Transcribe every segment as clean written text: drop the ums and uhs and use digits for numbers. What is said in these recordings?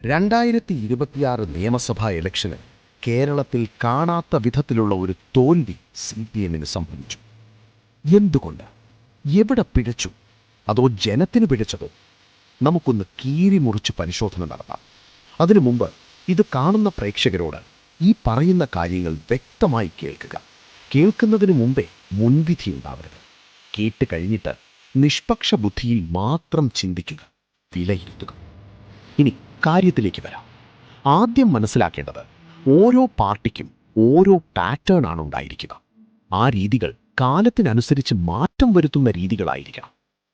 2026 നിയമസഭാ ഇലക്ഷന് കേരളത്തിൽ കാണാത്ത വിധത്തിലുള്ള ഒരു തോൽവി CPM-ന് സംഭവിച്ചു. എന്തുകൊണ്ട്? എവിടെ പിഴച്ചു? അതോ ജനത്തിന് പിഴച്ചതോ? നമുക്കൊന്ന് കീറിമുറിച്ച് പരിശോധന നടത്താം. അതിനു മുമ്പ് ഇത് കാണുന്ന പ്രേക്ഷകരോട് ഈ പറയുന്ന കാര്യങ്ങൾ വ്യക്തമായി കേൾക്കുക. കേൾക്കുന്നതിന് മുമ്പേ മുൻവിധി ഉണ്ടാവരുത്. കേട്ട് കഴിഞ്ഞിട്ട് നിഷ്പക്ഷ ബുദ്ധിയിൽ മാത്രം ചിന്തിക്കുക, വിലയിരുത്തുക. ഇനി കാര്യത്തിലേക്ക് വരാം. ആദ്യം മനസ്സിലാക്കേണ്ടത് ഓരോ പാർട്ടിക്കും ഓരോ പാറ്റേൺ ആണ് ഉണ്ടായിരിക്കുക. ആ രീതികൾ കാലത്തിനനുസരിച്ച് മാറ്റം വരുത്തുന്ന രീതികളായിരിക്കണം.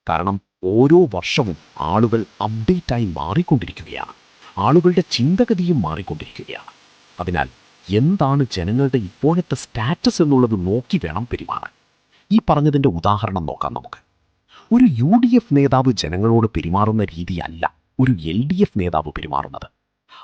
കാരണം ഓരോ വർഷവും ആളുകൾ അപ്ഡേറ്റായി മാറിക്കൊണ്ടിരിക്കുകയാണ്. ആളുകളുടെ ചിന്തഗതിയും മാറിക്കൊണ്ടിരിക്കുകയാണ്. അതിനാൽ എന്താണ് ജനങ്ങളുടെ ഇപ്പോഴത്തെ സ്റ്റാറ്റസ് എന്നുള്ളത് നോക്കി വേണം പെരുമാറാൻ. ഈ പറഞ്ഞതിൻ്റെ ഉദാഹരണം നോക്കാം നമുക്ക്. ഒരു UDF നേതാവ് ജനങ്ങളോട് പെരുമാറുന്ന രീതിയല്ല ഒരു LDF നേതാവ് പെരുമാറുന്നത്.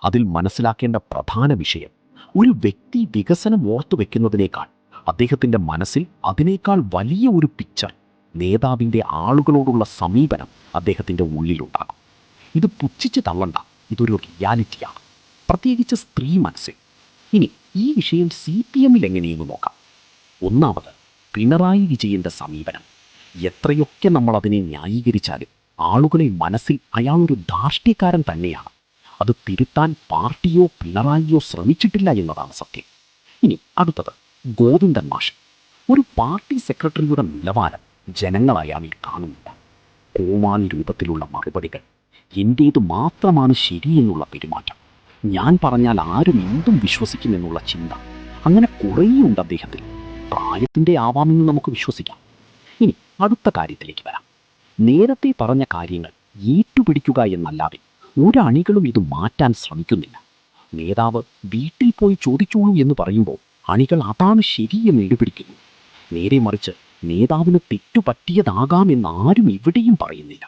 അതിൽ മനസ്സിലാക്കേണ്ട പ്രധാന വിഷയം, ഒരു വ്യക്തി വികസനം ഓർത്തുവെക്കുന്നതിനേക്കാൾ അദ്ദേഹത്തിൻ്റെ മനസ്സിൽ അതിനേക്കാൾ വലിയ ഒരു പിക്ചർ, നേതാവിൻ്റെ ആളുകളോടുള്ള സമീപനം അദ്ദേഹത്തിൻ്റെ ഉള്ളിലുണ്ടാകും. ഇത് പുച്ഛിച്ച് തള്ളണ്ട, ഇതൊരു റിയാലിറ്റിയാണ്, പ്രത്യേകിച്ച് സ്ത്രീ മനസ്സിൽ. ഇനി ഈ വിഷയം CPM-ൽ എങ്ങനെയെന്ന് നോക്കാം. ഒന്നാമത്, പിണറായി വിജയൻ്റെ സമീപനം. എത്രയൊക്കെ നമ്മൾ അതിനെ ന്യായീകരിച്ചാലും ആളുകളെ മനസ്സിൽ അയാളൊരു ധാർഷ്ട്യക്കാരൻ തന്നെയാണ്. അത് തിരുത്താൻ പാർട്ടിയോ പിണറായിയോ ശ്രമിച്ചിട്ടില്ല എന്നതാണ് സത്യം. ഇനി അടുത്തത്, ഗോവിന്ദൻ മാഷ്. ഒരു പാർട്ടി സെക്രട്ടറിയുടെ നിലവാരം ജനങ്ങൾ അയാളിൽ കാണുന്നില്ല. കോമാളി രൂപത്തിലുള്ള മറുപടികൾ, എൻ്റേത് മാത്രമാണ് ശരിയെന്നുള്ള പെരുമാറ്റം, ഞാൻ പറഞ്ഞാൽ ആരും എന്തും വിശ്വസിക്കുമെന്നുള്ള ചിന്ത, അങ്ങനെ കുറേയുണ്ട് അദ്ദേഹത്തിൽ. പ്രായത്തിൻ്റെ ആവാമെന്ന് നമുക്ക് വിശ്വസിക്കാം. ഇനി അടുത്ത കാര്യത്തിലേക്ക് വരാം. നേരത്തെ പറഞ്ഞ കാര്യങ്ങൾ ഏറ്റുപിടിക്കുക എന്നല്ലാതെ ഒരണികളും ഇത് മാറ്റാൻ ശ്രമിക്കുന്നില്ല. നേതാവ് വീട്ടിൽ പോയി ചോദിച്ചോളൂ എന്ന് പറയുമ്പോൾ അണികൾ അതാണ് ശരിയെന്ന് ഇടപിടിക്കുന്നു. നേരെ മറിച്ച് നേതാവിന് തെറ്റുപറ്റിയതാകാമെന്ന് ആരും എവിടെയും പറയുന്നില്ല.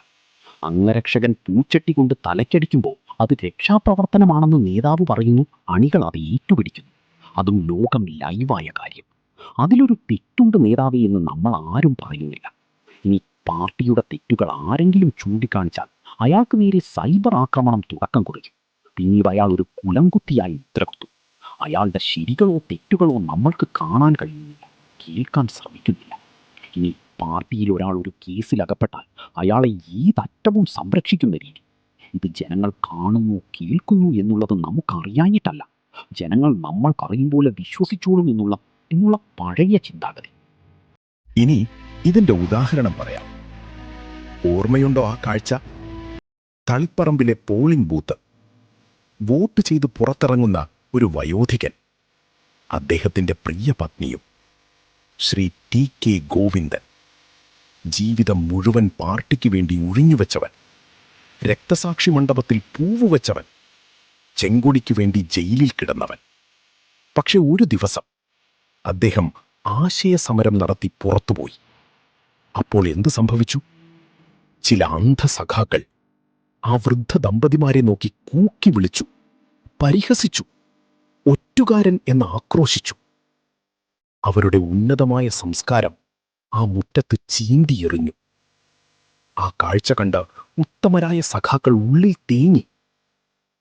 അംഗരക്ഷകൻ പൂച്ചട്ടി കൊണ്ട് തലക്കടിക്കുമ്പോൾ അത് രക്ഷാപ്രവർത്തനമാണെന്ന് നേതാവ് പറയുന്നു, അണികൾ അത് ഏറ്റുപിടിക്കുന്നു. അതും ലോകം ലൈവായ കാര്യം. അതിലൊരു തെറ്റുണ്ട് നേതാവേ എന്ന് നമ്മൾ ആരും പറയുന്നില്ല. ഇനി പാർട്ടിയുടെ തെറ്റുകൾ ആരെങ്കിലും ചൂണ്ടിക്കാണിച്ചാൽ അയാൾക്ക് നേരെ സൈബർ ആക്രമണം തുടക്കം കുറിക്കും. പിന്നീട് അയാൾ ഒരു കുലംകുത്തിയായി മുദ്രകുത്തും. അയാളുടെ ശരികളോ തെറ്റുകളോ നമ്മൾക്ക് കാണാൻ കഴിയുന്നില്ല, കേൾക്കാൻ ശ്രമിക്കുന്നില്ല. ഇനി പാർട്ടിയിൽ ഒരാൾ ഒരു കേസിൽ അകപ്പെട്ടാൽ അയാളെ ഏതറ്റവും സംരക്ഷിക്കുന്ന രീതി, ഇത് ജനങ്ങൾ കാണുന്നു കേൾക്കുന്നു എന്നുള്ളത് നമുക്കറിയാഞ്ഞിട്ടല്ല, ജനങ്ങൾ നമ്മൾ പറയും പോലെ വിശ്വസിച്ചോളും എന്നുള്ള പഴയ ചിന്താഗതി. ഇനി ഇതിൻ്റെ ഉദാഹരണം പറയാം. ഓർമ്മയുണ്ടോ ആ കാഴ്ച? തളിപ്പറമ്പിലെ പോളിംഗ് ബൂത്ത്. വോട്ട് ചെയ്ത് പുറത്തിറങ്ങുന്ന ഒരു വയോധികൻ, അദ്ദേഹത്തിൻ്റെ പ്രിയ പത്നിയും, ശ്രീ TK ഗോവിന്ദൻ. ജീവിതം മുഴുവൻ പാർട്ടിക്ക് വേണ്ടി ഉഴിഞ്ഞുവെച്ചവൻ, രക്തസാക്ഷി മണ്ഡപത്തിൽ പൂവുവെച്ചവൻ, ചെങ്കൊടിക്ക് വേണ്ടി ജയിലിൽ കിടന്നവൻ. പക്ഷെ ഒരു ദിവസം അദ്ദേഹം ആശയസമരം നടത്തി പുറത്തുപോയി. അപ്പോൾ എന്തു സംഭവിച്ചു? ചില അന്ധസഖാക്കൾ ആ വൃദ്ധ ദമ്പതിമാരെ നോക്കി കൂക്കി വിളിച്ചു, പരിഹസിച്ചു, ഒറ്റുകാരൻ എന്ന് ആക്രോശിച്ചു. അവരുടെ ഉന്നതമായ സംസ്കാരം ആ മുറ്റത്ത് ചീന്തിയെറിഞ്ഞു. ആ കാഴ്ച കണ്ട് ഉത്തമരായ സഖാക്കൾ ഉള്ളിൽ തേങ്ങി.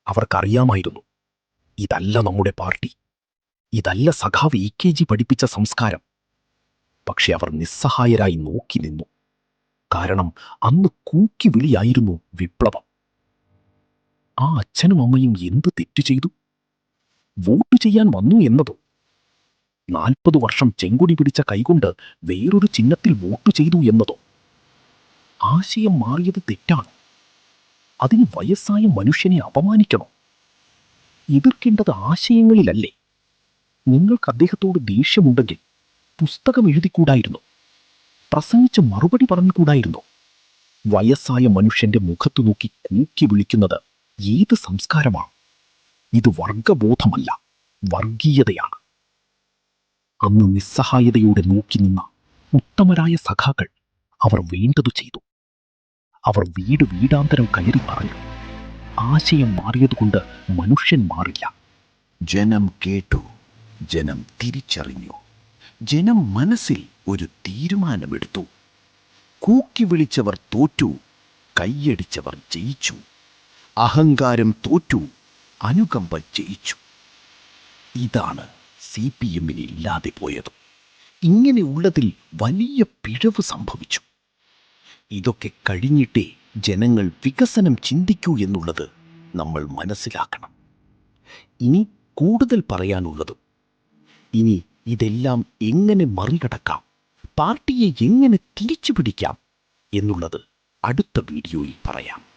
അവർക്കറിയാമായിരുന്നു, ഇതല്ല നമ്മുടെ പാർട്ടി, ഇതല്ല സഖാവ് EKG പഠിപ്പിച്ച സംസ്കാരം. പക്ഷെ അവർ നിസ്സഹായരായി നോക്കി നിന്നു. കാരണം അന്ന് കൂക്കി വിളിയായിരുന്നു വിപ്ലവം. ആ അച്ഛനും അമ്മയും എന്ത് തെറ്റു ചെയ്തു? വോട്ട് ചെയ്യാൻ വന്നു എന്നതോ? 40 വർഷം ചെങ്കൊടി പിടിച്ച കൈകൊണ്ട് വേറൊരു ചിഹ്നത്തിൽ വോട്ട് ചെയ്തു എന്നതോ? ആശയം മാറിയത് തെറ്റാണ്. അതിന് വയസ്സായ മനുഷ്യനെ അപമാനിക്കണോ? എതിർക്കേണ്ടത് ആശയങ്ങളിലല്ലേ? നിങ്ങൾക്ക് അദ്ദേഹത്തോട് ദേഷ്യമുണ്ടെങ്കിൽ പുസ്തകം എഴുതിക്കൂടായിരുന്നോ? പ്രസംഗിച്ച് മറുപടി പറഞ്ഞുകൂടായിരുന്നോ? വയസ്സായ മനുഷ്യന്റെ മുഖത്തു നോക്കി കൂക്കി വിളിക്കുന്നത് ഏത് സംസ്കാരമാണ്? ഇത് വർഗബോധമല്ല, വർഗീയതയാണ്. അന്ന് നിസ്സഹായതയോടെ നോക്കി നിന്ന ഉത്തമരായ സഖാക്കൾ അവർ വേണ്ടതു ചെയ്തു. അവർ വീട് വീടാന്തരം കയറി പറഞ്ഞു, ആശയം മാറിയതുകൊണ്ട് മനുഷ്യൻ മാറില്ല. ജനം കേട്ടു, ജനം തിരിച്ചറിഞ്ഞു, ജനം മനസ്സിൽ ഒരു തീരുമാനമെടുത്തു. കൂക്കി വിളിച്ചവർ തോറ്റു, കൈയടിച്ചവർ ജയിച്ചു. അഹങ്കാരം തോറ്റു, അനുകമ്പ ജയിച്ചു. ഇതാണ് CPM ഇല്ലാതെ പോയത്. ഇങ്ങനെയുള്ളതിൽ വലിയ പിഴവ് സംഭവിച്ചു. ഇതൊക്കെ കഴിഞ്ഞിട്ടേ ജനങ്ങൾ വികസനം ചിന്തിക്കൂ എന്നുള്ളത് നമ്മൾ മനസ്സിലാക്കണം. ഇനി കൂടുതൽ പറയാനുള്ളതും, ഇനി ഇതെല്ലാം എങ്ങനെ മറികടക്കാം, പാർട്ടിയെ എങ്ങനെ തിരിച്ചു പിടിക്കാം എന്നുള്ളത് അടുത്ത വീഡിയോയിൽ പറയാം.